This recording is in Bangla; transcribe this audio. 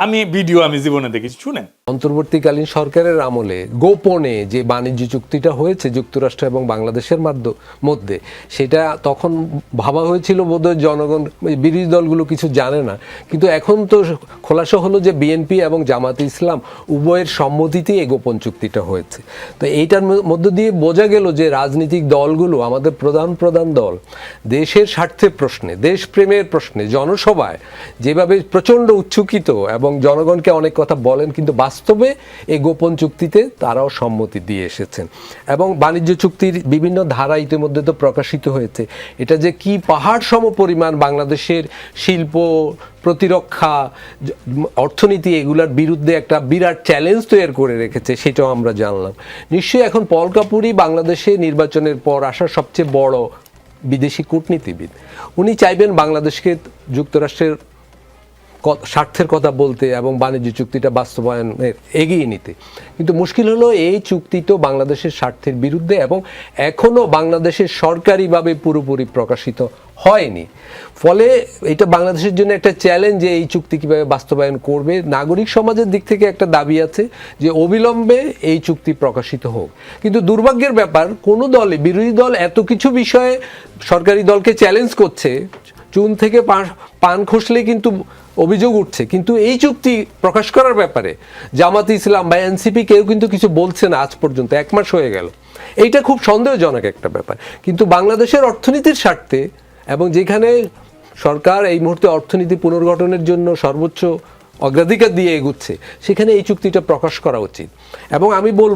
আমি ভিডিও আমি জীবনে দেখেছি, শুনেন। অন্তর্বর্তীকালীন সরকারের আমলে গোপনে যে বাণিজ্য চুক্তিটা হয়েছে যুক্তরাষ্ট্র এবং বাংলাদেশের মধ্যে, সেটা তখন ভাবা হয়েছিল বোধহয় জনগণ, বিরোধী দলগুলো কিছু জানে না, কিন্তু এখন তো খোলাসা হলো যে বিএনপি এবং জামাতে ইসলাম উভয়ের সম্মতিতেই এই গোপন চুক্তিটা হয়েছে। তো এইটার মধ্য দিয়ে বোঝা গেল যে রাজনৈতিক দলগুলো, আমাদের প্রধান দল, দেশের স্বার্থের প্রশ্নে, দেশপ্রেমের প্রশ্নে জনসভায় যেভাবে প্রচণ্ড উচ্ছ্বসিত এবং জনগণকে অনেক কথা বলেন, কিন্তু বাস্তবে এই গোপন চুক্তিতে তারাও সম্মতি দিয়ে এসেছেন। এবং বাণিজ্য চুক্তির বিভিন্ন ধারা ইতিমধ্যে তো প্রকাশিত হয়েছে। এটা যে কি পাহাড় সম পরিমাণ বাংলাদেশের শিল্প, প্রতিরক্ষা, অর্থনীতি, এগুলোর বিরুদ্ধে একটা বিরাট চ্যালেঞ্জ তৈরি করে রেখেছে, সেটাও আমরা জানলাম। নিশ্চয়ই এখন পল কাপুরই বাংলাদেশে নির্বাচনের পর আসা সবচেয়ে বড় বিদেশি কূটনীতিবিদ। উনি চাইবেন বাংলাদেশকে যুক্তরাষ্ট্রের স্বার্থের কথা বলতে এবং বাণিজ্য চুক্তিটা বাস্তবায়নের এগিয়ে নিতে। কিন্তু মুশকিল হলো এই চুক্তি তো বাংলাদেশের স্বার্থের বিরুদ্ধে এবং এখনও বাংলাদেশের সরকারিভাবে পুরোপুরি প্রকাশিত হয়নি। ফলে এটা বাংলাদেশের জন্য একটা চ্যালেঞ্জ যে এই চুক্তি কীভাবে বাস্তবায়ন করবে। নাগরিক সমাজের দিক থেকে একটা দাবি আছে যে অবিলম্বে এই চুক্তি প্রকাশিত হোক। কিন্তু দুর্ভাগ্যের ব্যাপার, কোনো দলে, বিরোধী দল এত কিছু বিষয়ে সরকারি দলকে চ্যালেঞ্জ করছে, চুন থেকে পান খসলে কিন্তু অভিযোগ উঠছে, কিন্তু এই চুক্তি প্রকাশ করার ব্যাপারে জামাতে ইসলাম বা এনসিপি কেউ কিন্তু কিছু বলছে না আজ পর্যন্ত। 1 মাস হয়ে গেল। এইটা খুব সন্দেহজনক একটা ব্যাপার। কিন্তু বাংলাদেশের অর্থনীতির স্বার্থে এবং যেখানে সরকার এই মুহূর্তে অর্থনীতি পুনর্গঠনের জন্য সর্বোচ্চ অগ্রাধিকার দিয়ে এগুচ্ছে, সেখানে এই চুক্তিটা প্রকাশ করা উচিত। এবং আমি বলব